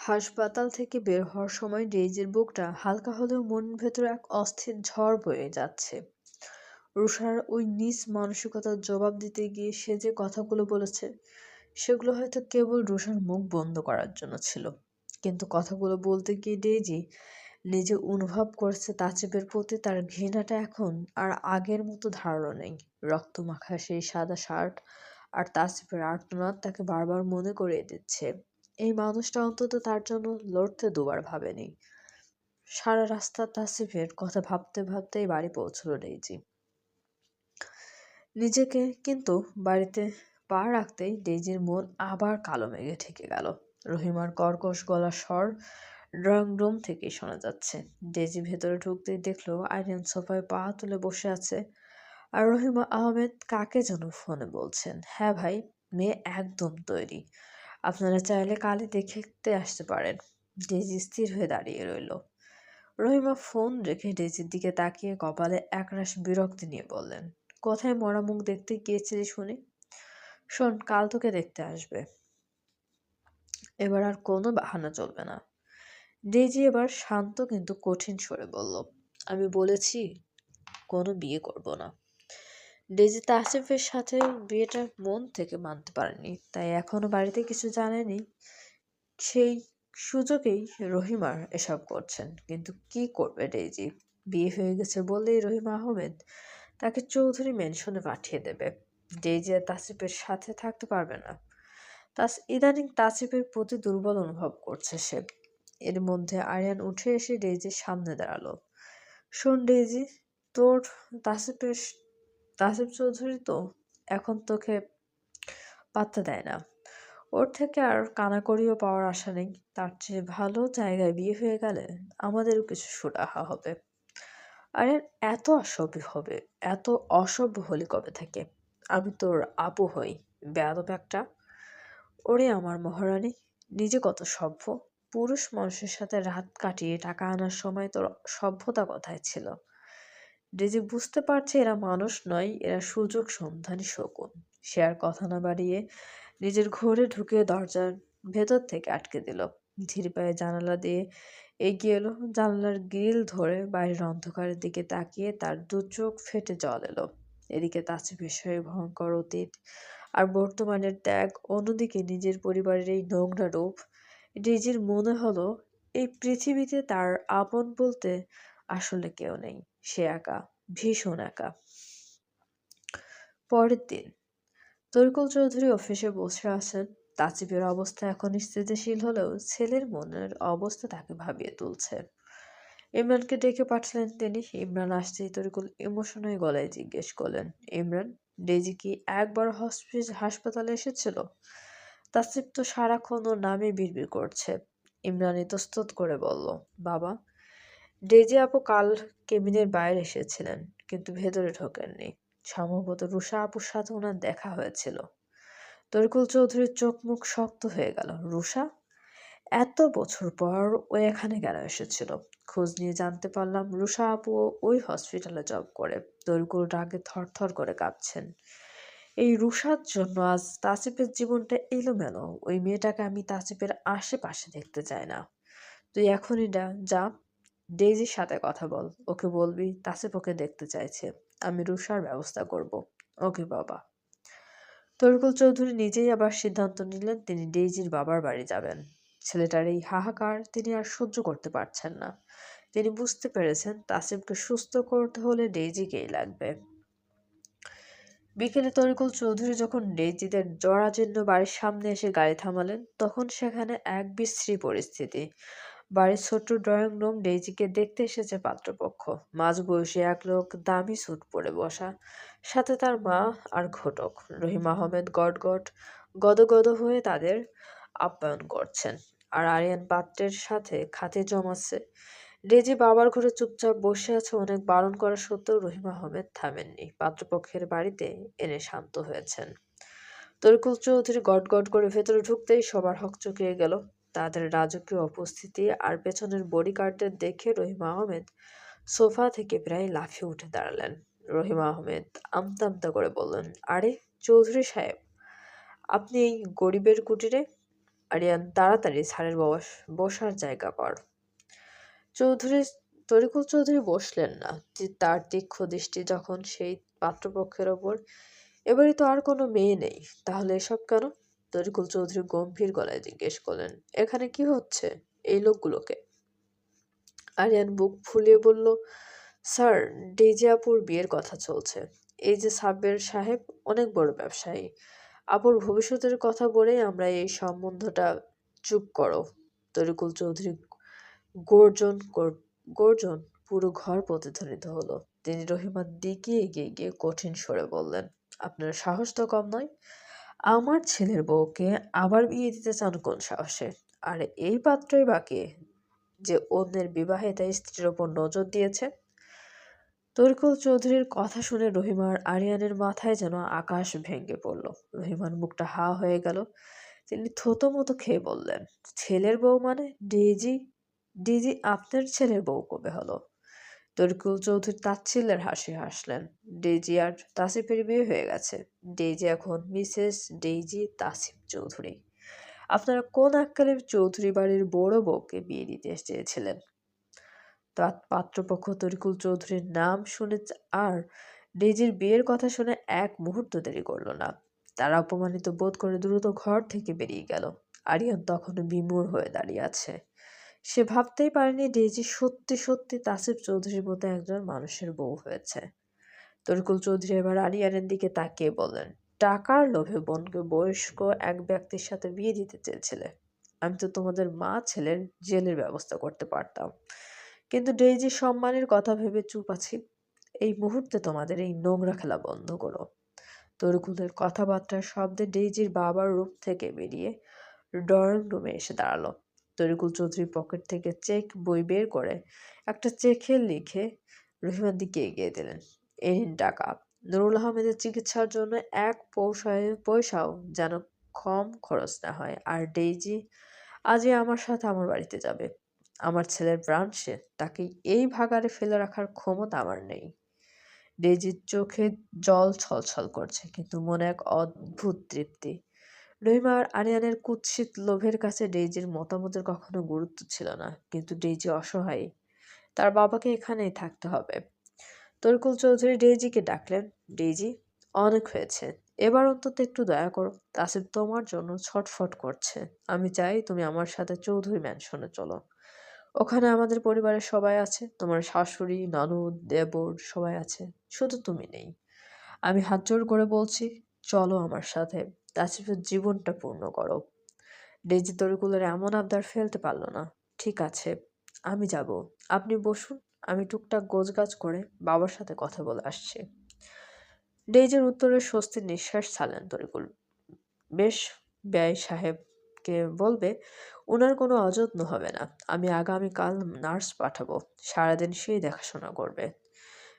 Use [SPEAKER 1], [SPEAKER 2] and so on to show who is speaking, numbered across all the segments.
[SPEAKER 1] হাসপাতাল থেকে বের হওয়ার সময় ডেইজির বুকটা হালকা হলেও মনের ভেতরে এক অস্থির ঝড় বয়ে যাচ্ছে। রুষার ওই নিজ মানসিকতার জবাব দিতে গিয়ে সে যে কথাগুলো বলেছে সেগুলো হয়তো কেবল রুষার মুখ বন্ধ করার জন্য ছিল, কিন্তু কথাগুলো বলতে গিয়ে ডেইজি নিজে অনুভব করছে তাচিপের প্রতি তার ঘৃণাটা এখন আর আগের মতো ধারালো নেই। রক্তমাখা সেই সাদা শার্ট আর তাসিফের আর্তনাদ তাকে বারবার মনে করিয়ে দিচ্ছে এই মানুষটা অন্তত তার জন্য লড়তে দুবার ভাবেনি। সারা রাস্তা তাসিফের কথা ভাবতে ভাবতেই বাড়ি পৌঁছলো ডেইজি। নিজেকে কিন্তু বাড়িতে পা রাখতেই ডেইজির মন আবার কালো মেঘে ঠেকে গেল। রহিমার কর্কশ গলার স্বর ড্রয়িং রুম থেকেই শোনা যাচ্ছে। ডেইজি ভেতরে ঢুকতেই দেখলো আরিয়ান সোফায় পা তুলে বসে আছে, আর রহিমা আহমেদ কাকে যেন ফোনে বলছেন। হ্যাঁ ভাই, মেয়ে একদম তৈরি, আপনারা চাইলে কালই দেখতে আসতে পারেন। ডেজি স্থির হয়ে দাঁড়িয়ে রইল। রহিমা ফোন রেখে ডেজির দিকে তাকিয়ে কপালে একরাশ বিরক্তি নিয়ে বললেন, কোথায় মরা মুখ দেখতে গিয়েছিলি শুনি? শোন, কাল তোকে দেখতে আসবে, এবার আর কোনো বাহানা চলবে না। ডেজি এবার শান্ত কিন্তু কঠিন স্বরে বলল, আমি বলেছি কোনো বিয়ে করব না। ডেজি তাসিফের সাথে বিয়েটা মন থেকে মানতে পারেনি, তাই এখনো বাড়িতে কিছু জানেনি। সেই সুযোগেই রহিমার এসব করছেন, কিন্তু কি করবে ডেইজি? বিয়ে হয়ে গেছে বললেই রহিমা আহমেদ তাকে চৌধুরী মেনশনে পাঠিয়ে দেবে। ডেইজি আর তাসিফের সাথে থাকতে পারবে না। ইদানিং তাসিফের প্রতি দুর্বল অনুভব করছে সে। এর মধ্যে আরিয়ান উঠে এসে ডেইজির সামনে দাঁড়ালো। শোন ডেইজি, তোর তাসিফের তাসিফ চৌধুরী তো এখন তোকে পাত্তা দেয় না। ওর থেকে আর কানাকড়িও পাওয়ার আশা নেই। তার চেয়ে ভালো জায়গায় বিয়ে হয়ে গেলে আমাদেরও কিছু সুরাহা হবে। আরে এত অসভ্য হবে, এত অসভ্য হলি কবে থেকে? আমি তোর আপু হই, বেয়াদব একটা। ওরে আমার মহারানী, নিজে কত সভ্য। পুরুষ মানুষের সাথে রাত কাটিয়ে টাকা আনার সময় তোর সভ্যতা কোথায় ছিল? ডেজি বুঝতে পারছে এরা মানুষ নয়, এরা সুযোগ সন্ধানী শকুন। সে আর কথা না বাড়িয়ে নিজের ঘরে ঢুকে দরজার ভেতর থেকে আটকে দিল। ধীর পায়ে জানালা দিয়ে এগিয়ে এলো। জানালার গ্রিল ধরে বাইরের অন্ধকারের দিকে তাকিয়ে তার দু চোখ ফেটে জল এলো। এদিকে তাসিফের সেই ভয়ঙ্কর অতীত আর বর্তমানের ত্যাগ, অন্যদিকে নিজের পরিবারের এই নোংরা রূপ। ডিজির মনে হলো এই পৃথিবীতে তার আপন বলতে আসলে কেউ নেই। সে একা, ভীষণ একা। পরের দিন তরিকুল চৌধুরী অফিসে বসে আছেন। তাসিফের অবস্থা এখন স্থিতিশীল হলেও ছেলের মনের অবস্থা তাকে ভাবিয়ে তুলছে। ইমরানকে ডেকে পাঠালেন তিনি। ইমরান আসতেই তরিকুল ইমোশনাল গলায় জিজ্ঞেস করলেন, ইমরান, ডেজি কি একবার হাসপাতালে এসেছিল? তাসিফ তো সারাক্ষণ ওর নামে বিড়বিড় করছে। ইমরান ইতস্তত করে বলল, বাবা, ডেজি আপু কাল কেবিনের বাইরে এসেছিলেন, কিন্তু ভেতরে ঢোকেননি। সম্ভবত রুষা আপুর সাথে ওনার দেখা হয়েছিল। তরিকুল চৌধুরীর চোখ মুখ শক্ত হয়ে গেল। রুষা? এত বছর পর ও এখানে কেন এসেছিল? খোঁজ নিয়ে জানতে পারলাম রুষা আপু ওই হসপিটালে জব করে। তরিকুল রাগে থরথর করে কাঁপছেন। এই রুষার জন্য আজ তাসিফের জীবনটা এলোমেলো। ওই মেয়েটাকে আমি তাসিফের আশেপাশে দেখতে চাই না। তুই এখনই যা ডেইজির সাথে কথা বল। ওকে বলবি তাসিফ ওকে দেখতে চাইছে। আমি রুষার ব্যবস্থা করব। ওকে বাবা। তরিকুল চৌধুরী নিজেই আবার সিদ্ধান্ত নিলেন তিনি ডেইজির বাবার বাড়ি যাবেন। ছেলেটার এই হাহাকার তিনি আর সহ্য করতে পারছেন না। তিনি বুঝতে পেরেছেন তাসিফকে সুস্থ করতে হলে ডেইজিকেই লাগবে। বিকেলে তরিকুল চৌধুরী যখন ডেইজিদের জরাজীর্ণ বাড়ির সামনে এসে গাড়ি থামালেন, তখন সেখানে এক বিশ্রী পরিস্থিতি। বাড়ির ছোট্ট ড্রয়িং রুম, ডেইজিকে দেখতে এসেছে পাত্রপক্ষ। মাঝবয়সী এক লোক দামি স্যুট পরে বসা, সাথে তার মা আর ঘটক। রহিম আহমেদ গদগদ হয়ে তাদের আপ্যায়ন করছেন, আর আরিয়ান পাত্রের সাথে খাতির জমাচ্ছে। ডেজি বাবার ঘরে চুপচাপ বসে আছে। অনেক বারণ করা সত্ত্বেও রহিম আহমেদ থামেননি। পাত্রপক্ষের বাড়িতে এনে শান্ত হয়েছেন। তরিকুল চৌধুরী গট করে ভেতরে ঢুকতেই সবার হকচকিয়ে গেল। তাদের রাজকীয় উপস্থিতি আর পেছনের বডিগার্ডদের দেখে রহিম আহমেদ সোফা থেকে প্রায় লাফিয়ে উঠে দাঁড়ালেন। রহিম আহমেদ আমতা আমতা করে বললেন, আরে চৌধুরী সাহেব, আপনি এই গরিবের কুটিরে? আরিয়ান তাড়াতাড়ি স্যারের বসার জায়গা কর। চৌধুরী তরিকুল চৌধুরী বসলেন না, যে তার তীক্ষ্ণ দৃষ্টি যখন সেই পাত্রপক্ষের ওপর। এবারই তো আর কোনো মেয়ে নেই, তাহলে এসব কেন? তরিকুল চৌধুরী গম্ভীর গলায় জিজ্ঞেস করলেন, এখানে কি হচ্ছে? এই লোকগুলোকে? আরিয়ান বুক ফুলিয়ে বলল, স্যার, ডেজি আপুর বিয়ের কথা চলছে। এই যে সাব্বির সাহেব অনেক বড় ব্যবসায়ী, আপুর ভবিষ্যতের কথা বলেই আমরা এই সম্বন্ধটা। চুপ করো। তরিকুল চৌধুরী গর্জন গর্জন পুরো ঘর প্রতিধ্বনিত হলো। তিনি রহিমার দিকে এগিয়ে গিয়ে কঠিন স্বরে বললেন, আপনার সাহস তো কম নয়। আমার ছেলের বউকে আবার বিয়ে দিতে চান কোন সাহসে? আর এই পাত্রই বাকি যে অন্যের বিবাহিতা স্ত্রীর ওপর নজর দিয়েছে। তরিকুল চৌধুরীর কথা শুনে রহিমার আরিয়ানের মাথায় যেন আকাশ ভেঙে পড়ল। রহিমার মুখটা হা হয়ে গেল। তিনি থতমত খেয়ে বললেন, ছেলের বউ মানে? ডিজি ডিজি আপনার ছেলের বউ কবে হলো? তরিকুল চৌধুরী তাচ্ছিল্যের হাসি হাসলেন। ডেইজি আর তাসিফের বিয়ে হয়ে গেছে। ডেইজি এখন মিসেস ডেইজি তাসিফ চৌধুরী। আপনারা কোন এককালে চৌধুরী বাড়ির বড় বউকে বিয়ে দিতে চেয়েছিলেন? পাত্রপক্ষ তরিকুল চৌধুরীর নাম শুনে আর ডেইজির বিয়ের কথা শুনে এক মুহূর্ত দেরি করল না। তারা অপমানিত বোধ করে দ্রুত ঘর থেকে বেরিয়ে গেল। আরিয়ান তখনও বিমূঢ় হয়ে দাঁড়িয়ে আছে। সে ভাবতেই পারেনি ডেইজি সত্যি সত্যি তাসিফ চৌধুরীর মতো একজন মানুষের বউ হয়েছে। তরিকুল চৌধুরী এবার আরিয়ানের দিকে তাকিয়ে বললেন, টাকার লোভে বোনকে বয়স্ক এক ব্যক্তির সাথে বিয়ে দিতে চেয়েছিলে। আমি তো তোমাদের মা ছেলের জেলের ব্যবস্থা করতে পারতাম, কিন্তু ডেইজির সম্মানের কথা ভেবে চুপ আছি। এই মুহূর্তে তোমাদের এই নোংরা খেলা বন্ধ করো। তরিকুলের কথাবার্তার শব্দে ডেইজির বাবার রুম থেকে বেরিয়ে ড্রয়িং রুমে এসে দাঁড়ালো। তরিকুল চৌধুরী পকেট থেকে চেক বই বের করে একটা চেকে লিখে রহিমার দিকে এগিয়ে দিলেন। এই নিন টাকা। নুরুল আহমেদের চিকিৎসার জন্য এক পয়সাও যেন কম খরচ না হয়। আর ডেইজি আজই আমার সাথে আমার বাড়িতে যাবে। আমার ছেলের প্রাণ সে, তাকে এই ভাগাড়ে ফেলে রাখার ক্ষমতা আমার নেই। ডেইজির চোখে জল ছলছল করছে, কিন্তু মনে এক অদ্ভুত তৃপ্তি। রহিমা আর আরিয়ানের কুৎসিত লোভের কাছে ডেইজির মতামতের কখনো গুরুত্ব ছিল না, কিন্তু ডেইজি অসহায়। তার বাবাকে এখানেই থাকতে হবে। তরিকুল চৌধুরী ডেইজিকে ডাকলেন, ডেইজি, অনেক হয়েছে, এবার অন্তত একটু দয়া করো। তাসিফ তোমার জন্য ছটফট করছে। আমি চাই তুমি আমার সাথে চৌধুরী ম্যানশনে চলো। ওখানে আমাদের পরিবারের সবাই আছে, তোমার শাশুড়ি, ননদ, দেবর সবাই আছে, শুধু তুমি নেই। আমি হাত জোড় করে বলছি, চলো আমার সাথে। তাসিফের জীবনটা পূর্ণ করো। ডেইজি তরিকুলের এমন আবদার ফেলতে পারল না। ঠিক আছে, আমি যাব। আপনি বসুন, আমি টুকটাক গোছগাছ করে বাবার সাথে কথা বলে আসছি। ডেইজির উত্তরে স্বস্তির নিঃশ্বাস ছাড়লেন তরিকুল। বেশ, বেয়াই সাহেবকে বলবে উনার কোনো অযত্ন হবে না। আমি আগামীকাল নার্স পাঠাবো, সারাদিন সেই দেখাশোনা করবে।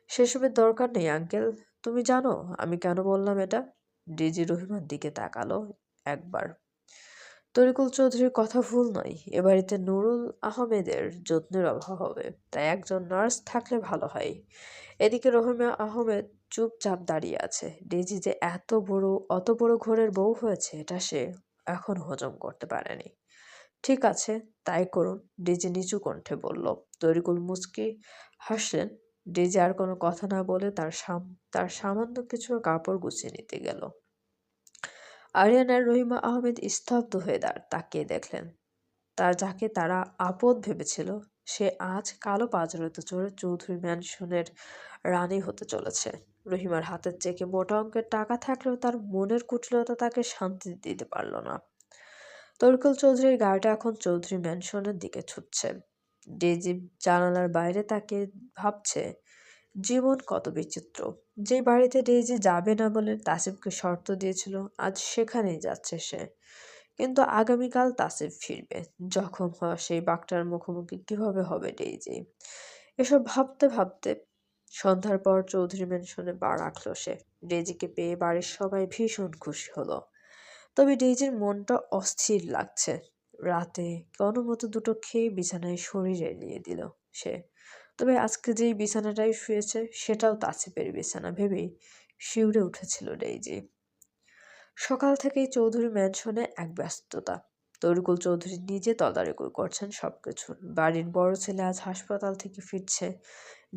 [SPEAKER 1] সেসবের দরকার নেই আঙ্কেল। তুমি জানো আমি কেন বললাম এটা? ডেইজি রহিমার দিকে তাকালো একবার। তরিকুল চৌধুরীর কথা ভুল নয়, এ বাড়িতে নুরুল আহমেদের যত্নের অভাব হবে, তাই একজন নার্স থাকলে ভালো হয়। এদিকে রহিমা আহমেদ চুপচাপ দাঁড়িয়ে আছে। ডেজি যে অত বড় ঘোরের বউ হয়েছে এটা সে এখন হজম করতে পারেনি। ঠিক আছে, তাই করুন, ডেজি নিচু কণ্ঠে বলল। তরিকুল মুচকি হাসলেন। ডেজি আর কোনো কথা না বলে তার সামান্য কিছু কাপড় গুছিয়ে নিতে গেল। আরিয়ান আর রহিমা আহমেদ স্তব্ধ হয়ে তাকিয়ে দেখলেন। যাকে তারা আপদ ভেবেছিল, সে আজ কালো পাজরেতে চড়ে চৌধুরী ম্যানশনের রানী হতে চলেছে। রহিমার হাতের চেকে মোটা অঙ্কের টাকা থাকলেও তার মনের কুটিলতা তাকে শান্তি দিতে পারল না। তরিকুল চৌধুরীর গাড়িটা এখন চৌধুরী ম্যানশনের দিকে ছুটছে। ডেজি জানালার বাইরে তাকিয়ে ভাবছে, জীবন কত বিচিত্র। যে বাড়িতে ডেইজি যাবে না বলে তাসিফকে শর্ত দিয়েছিল, আজ সেখানেই যাচ্ছে সে। কিন্তু আগামীকাল তাসিফ ফিরবে। জখম হওয়া সেই বাঘটার মুখোমুখি কিভাবে হবে ডেইজি? এসব ভাবতে ভাবতে সন্ধ্যার পর চৌধুরী ম্যানশনে পা রাখল সে। ডেইজিকে পেয়ে বাড়ির সবাই ভীষণ খুশি হলো। তবে ডেইজির মনটা অস্থির লাগছে। রাতে কোনো মতো দুটো খেয়ে বিছানায় শরীর এলিয়ে দিল সে। তবে আজকে যেই বিছানাটায় শুয়েছে সেটাও তাসিফের বিছানা ভেবেই শিউরে উঠেছিল ডেইজি। সকাল থেকেই চৌধুরী ম্যানশনে এক ব্যস্ততা। তরিকুল চৌধুরী নিজে তদারকি করছেন সবকিছুর। বাড়ির বড় ছেলে আজ হাসপাতাল থেকে ফিরছে।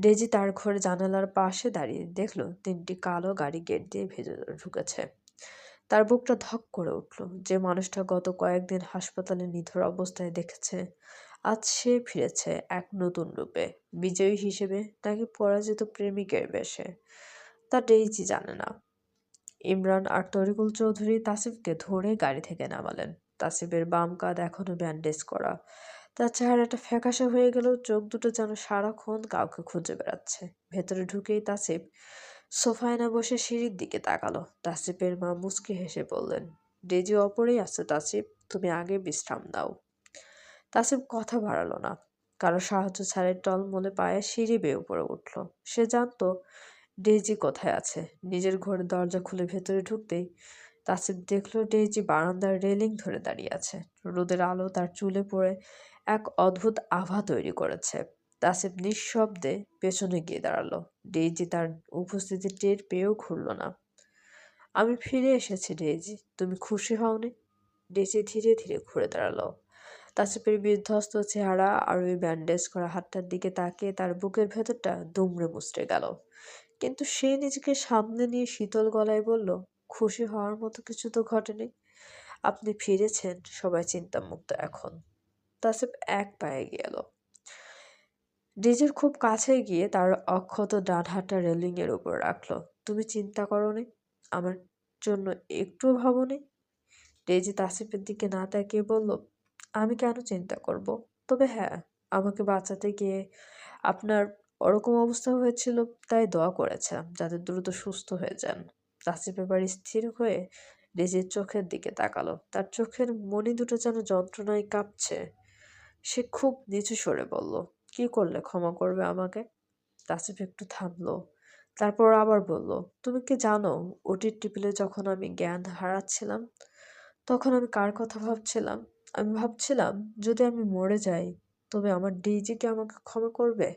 [SPEAKER 1] ডেজি তার ঘরে জানালার পাশে দাঁড়িয়ে দেখলো 3টি কালো গাড়ি গেট দিয়ে ভেতরে ঢুকেছে। তার বুকটা ধক করে উঠল। যে মানুষটা গত কয়েকদিন হাসপাতালে নিথর অবস্থায় দেখেছে, আজ সে ফিরেছে এক নতুন রূপে, বিজয়ী হিসেবে নাকি পরাজিত প্রেমিকের বেশে, তা ডেইজি জানে না। ইমরান আর তরিকুল চৌধুরী তাসিফকে ধরে গাড়ি থেকে নামালেন। তাসিফের বাম কাঁধ এখনো ব্যান্ডেজ করা। তার চেহারাটা ফ্যাকাশে হয়ে গেলেও চোখ দুটো যেন সারাক্ষণ কাউকে খুঁজে বেড়াচ্ছে। ভেতরে ঢুকেই তাসিফ সোফায় না বসে সিঁড়ির দিকে তাকালো। তাসিফের মা মুচকি হেসে বললেন, ডেজি অপরেই আছে তাসিফ, তুমি আগে বিশ্রাম নাও। তাসিফ কথা বাড়ালো না। কারো সাহায্য ছাড়াই টলমলে পায়ে সিঁড়ি বেয়ে উপরে উঠল। সে জানতো ডেইজি কোথায় আছে। নিজের ঘরের দরজা খুলে ভেতরে ঢুকতেই তাসিফ দেখল ডেইজি বারান্দার রেলিং ধরে দাঁড়িয়ে আছে। রোদের আলো তার চুলে পড়ে এক অদ্ভুত আভা তৈরি করেছে। তাসিফ নিঃশব্দে পেছনে গিয়ে দাঁড়ালো। ডেইজি তার উপস্থিতি টের পেয়েও ঘুরল না। আমি ফিরে এসেছি ডেইজি, তুমি খুশি হওনি? ডেইজি ধীরে ধীরে ঘুরে দাঁড়ালো। তাসিফের বিধ্বস্ত চেহারা আর ওই ব্যান্ডেজ করা হাতটার দিকে তাকিয়ে তার বুকের ভেতরটা দুমড়ে মুচড়ে গেল। কিন্তু সে নিজেকে সামনে নিয়ে শীতল গলায় বলল, খুশি হওয়ার মতো কিছু তো ঘটেনি। আপনি ফিরেছেন, সবাই চিন্তামুক্ত এখন। তাসিফ এক পায়ে গেল। ডেজির খুব কাছে গিয়ে তার অক্ষত ডান হাতটা রেলিং এর উপর রাখলো। তুমি চিন্তা করোনি? আমার জন্য একটুও ভাবনি? ডেজি তাসিফের দিকে না তাকিয়ে বলল, আমি কেন চিন্তা করব? তবে হ্যাঁ, আমাকে বাঁচাতে গিয়ে আপনার ওরকম অবস্থা হয়েছিল, তাই দোয়া করেছিলাম যাতে দ্রুত সুস্থ হয়ে যান। তাসিফ এবার স্থির হয়ে ডেজির চোখের দিকে তাকালো। তার চোখের মণি দুটো যেন যন্ত্রণায় কাঁপছে। সে খুব নিচু স্বরে বলল, কি করলে ক্ষমা করবে আমাকে? তাসিফ একটু থামলো। তারপর আবার বলল, তুমি কি জানো ওটির টেবিলে যখন আমি জ্ঞান হারাচ্ছিলাম, তখন আমি কার কথা ভাবছিলাম? আমি ভাবছিলাম যদি আমি মরে যাই, তবে আমার ডেইজি কি আমাকে ক্ষমা করবে?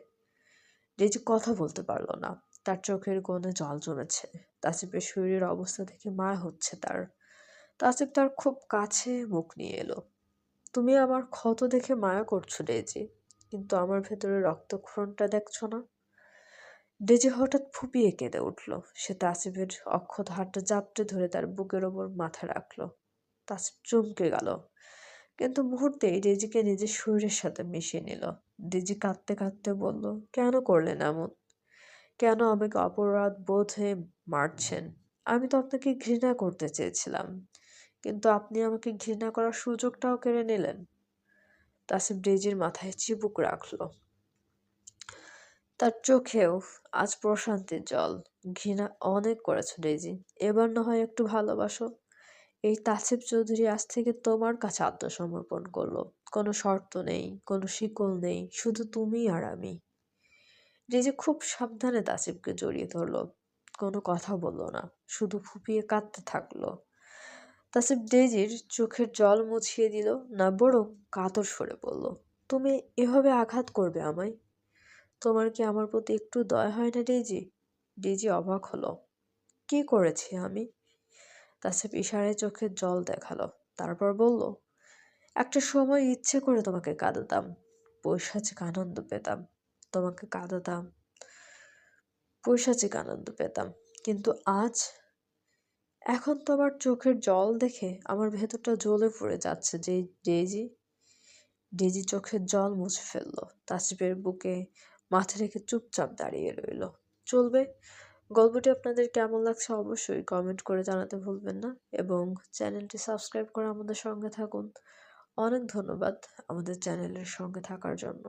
[SPEAKER 1] ডেইজি কথা বলতে পারল না। তার চোখের কোণে জল জমেছে। তাসিফের শরীরের অবস্থা দেখে মায়া হচ্ছে তার। তাসিফ তার খুব কাছে মুখ নিয়ে এলো। তুমি আমার ক্ষত দেখে মায়া করছো ডেইজি, কিন্তু আমার ভেতরে রক্তক্ষরণটা দেখছো না? ডেজি হঠাৎ ফুঁপিয়ে কেঁদে উঠল। সে তাসিফের অক্ষত হাতটা জাপটে ধরে তার বুকের ওপর মাথা রাখলো। তাসিফ চমকে গেল, কিন্তু মুহূর্তেই ডেজিকে নিজের শরীরের সাথে মিশিয়ে নিল। ডেজি কাঁদতে কাঁদতে বলল, কেন করলেন এমন? কেন আমাকে অপরাধ বোধে মারছেন? আমি তো আপনাকে ঘৃণা করতে চেয়েছিলাম, কিন্তু আপনি আমাকে ঘৃণা করার সুযোগটাও কেড়ে নিলেন। তাসিফ ডেজির মাথায় চিবুক রাখল। তার চোখেও আজ প্রশান্তির জল। ঘৃণা অনেক করেছো ডেজি, এবার না হয় একটু ভালোবাসো। এই তাসিফ চৌধুরী আজ থেকে তোমার কাছে আত্মসমর্পণ করলো। কোনো শর্ত নেই, কোনো শিকল নেই, শুধু তুমি আর আমি। ডেজি খুব সাবধানে তাসিফকে জড়িয়ে ধরলো। কোনো কথা বললো না, শুধু ফুপিয়ে কাঁদতে থাকলো। তাসিফ ডেজির চোখের জল মুছিয়ে দিল না, বরং কাতর সরে বলল, তুমি এভাবে আঘাত করবে আমায়? তোমার কি আমার প্রতি একটু দয়া হয় না ডেজি? ডেজি অবাক হলো। কি করেছি আমি? তাসিফ ইশারায় চোখের জল দেখালো। তারপর বলল, একটা সময় ইচ্ছে করে তোমাকে কাঁদাতাম, পৈশাচিক আনন্দ পেতাম। তোমাকে কাঁদাতাম, পৈশাচিক আনন্দ পেতাম। কিন্তু আজ, এখন তোমার চোখের জল দেখে আমার ভেতরটা জ্বলে পুড়ে যাচ্ছে যে ডেজি। ডেজি চোখের জল মুছে ফেললো। তাসিফের বুকে মাথা রেখে চুপচাপ দাঁড়িয়ে রইল। চলবে। গল্পটি আপনাদের কেমন লাগছে অবশ্যই কমেন্ট করে জানাতে ভুলবেন না, এবং চ্যানেলটি সাবস্ক্রাইব করে আমাদের সঙ্গে থাকুন। অনেক ধন্যবাদ আমাদের চ্যানেলের সঙ্গে থাকার জন্য।